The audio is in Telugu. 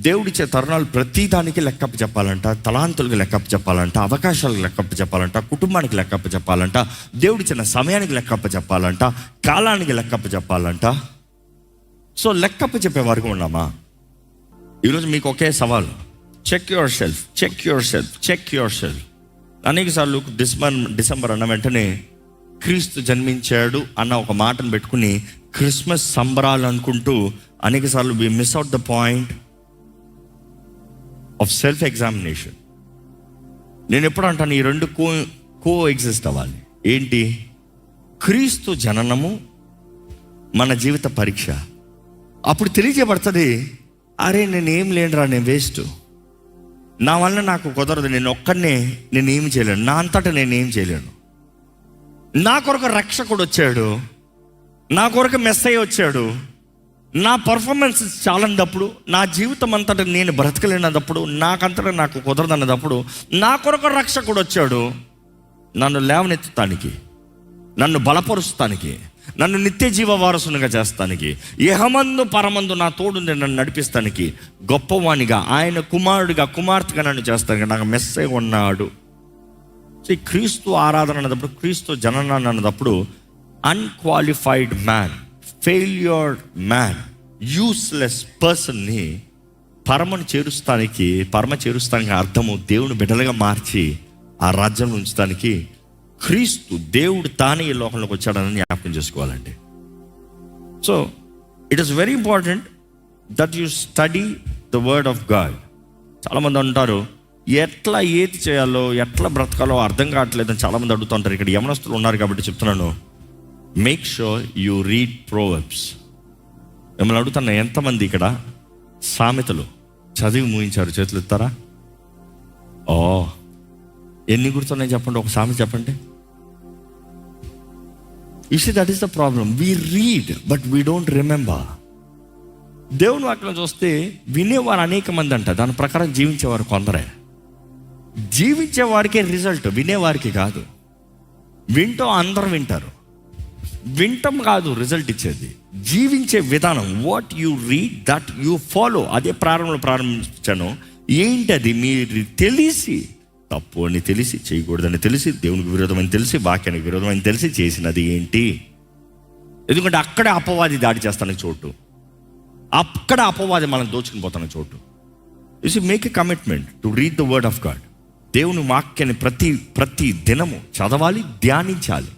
దేవుడిచ్చే తరుణాలు ప్రతి దానికి లెక్కప్ప చెప్పాలంట, తలాంతులకు లెక్కప్ప చెప్పాలంట, అవకాశాలకు లెక్కప్ప చెప్పాలంట, కుటుంబానికి లెక్కప్ప చెప్పాలంట, దేవుడిచ్చిన సమయానికి లెక్కప్ప చెప్పాలంట, కాలానికి లెక్కప్ప చెప్పాలంట. సో లెక్కప్ప చెప్పే వరకు ఉన్నామా? ఈరోజు మీకు ఒకే సవాల్, check yourself, check yourself, check yourself. అనేకసార్లు డిసెంబర్ అన్న వెంటనే క్రీస్తు జన్మించాడు అన్న ఒక మాటను పెట్టుకుని క్రిస్మస్ సంబరాలు అనుకుంటూ అనేకసార్లు we miss out the point of self examination. నేను ఎప్పుడు అంటాను, ఈ రెండు కో ఎగ్జిస్ట్ అవ్వాలి. ఏంటి? క్రీస్తు జననము మన జీవిత పరీక్ష. అప్పుడు తెలియజేయబడుతుంది, అరే నేనేం లేనురా, నేను వేస్ట్, నా వల్ల నాకు కుదరదు, నేను ఒక్కడనే నేను ఏమి చేయలేను, నా అంతటా నేను ఏం చేయలేను. నా కొరకు రక్షకుడు వచ్చాడు, నా కొరకు మెస్సయ్య వచ్చాడు. నా పర్ఫార్మెన్స్ చాలన్నప్పుడు, నా జీవితం అంతటా నేను బ్రతకలేనప్పుడు, నాకంతటా నాకు కుదరదన్నప్పుడు నా కొరకు రక్షకుడు వచ్చాడు. నన్ను లేవనెత్తుతానికి, నన్ను బలపరుస్తానికి, నన్ను నిత్య జీవ వారసునిగా చేస్తానికి, ఇహమందు పరమందు నా తోడు నన్ను నడిపిస్తానికి, గొప్పవానిగా, ఆయన కుమారుడిగా, కుమార్తెగా నన్ను చేస్తానికి నాకు మెస్సయ్య ఉన్నాడు. సో ఈ క్రీస్తు ఆరాధన అన్నప్పుడు, క్రీస్తు జననాన్ని అన్నప్పుడు unqualified man, failure man, useless పర్సన్ని పరమ చేరుస్తానికి అర్థము దేవుని బిడ్డలుగా మార్చి ఆ రాజ్యం ఉంచడానికి క్రీస్తు దేవుడు తానే ఈ లోకంలోకి వచ్చాడని జ్ఞాపకం చేసుకోవాలండి. So it is very important that you study the word of God. చాలామంది అంటారు, ఎట్లా ఏది చేయాలో, ఎట్లా బ్రతకాలో అర్థం కావట్లేదని చాలామంది అడుగుతుంటారు. ఇక్కడ యవనస్తులు ఉన్నారు కాబట్టి చెప్తున్నాను, make sure you read Proverbs. మిమ్మల్ని అడుగుతున్నా, ఎంతమంది ఇక్కడ సామెతలు చదివి ముగించారు? చేతులు ఎత్తారా? ఎన్ని గుర్తున్నాయి చెప్పండి, ఒక సామెత చెప్పండి. You see that is the problem, we read but we don't remember. దేవుని వాక్యం చూస్తే వినేవారు అనేక మంది అంట, దాని ప్రకారం జీవించేవారు కొందరే. జీవించే వారికే రిజల్ట్, వినేవారికి కాదు. వింటూ అందరూ వింటారు, వింటం కాదు రిజల్ట్ ఇచ్చేది, జీవించే విధానం. What you read that you follow. అదే ప్రారంభించాను. ఏంటి అది? మీరు తెలిసి, తప్పు అని తెలిసి, చేయకూడదని తెలిసి, దేవునికి విరోధమని తెలిసి, వాక్యానికి విరోధమని తెలిసి చేసినది ఏంటి? ఎందుకంటే అక్కడే అపవాది దాడి చేస్తానికి చోటు, అక్కడ అపవాది మనం దోచుకుని పోతానికి చోటు. You see, make a commitment to read the word of God. దేవుని వాక్యాన్ని ప్రతి దినము చదవాలి, ధ్యానించాలి.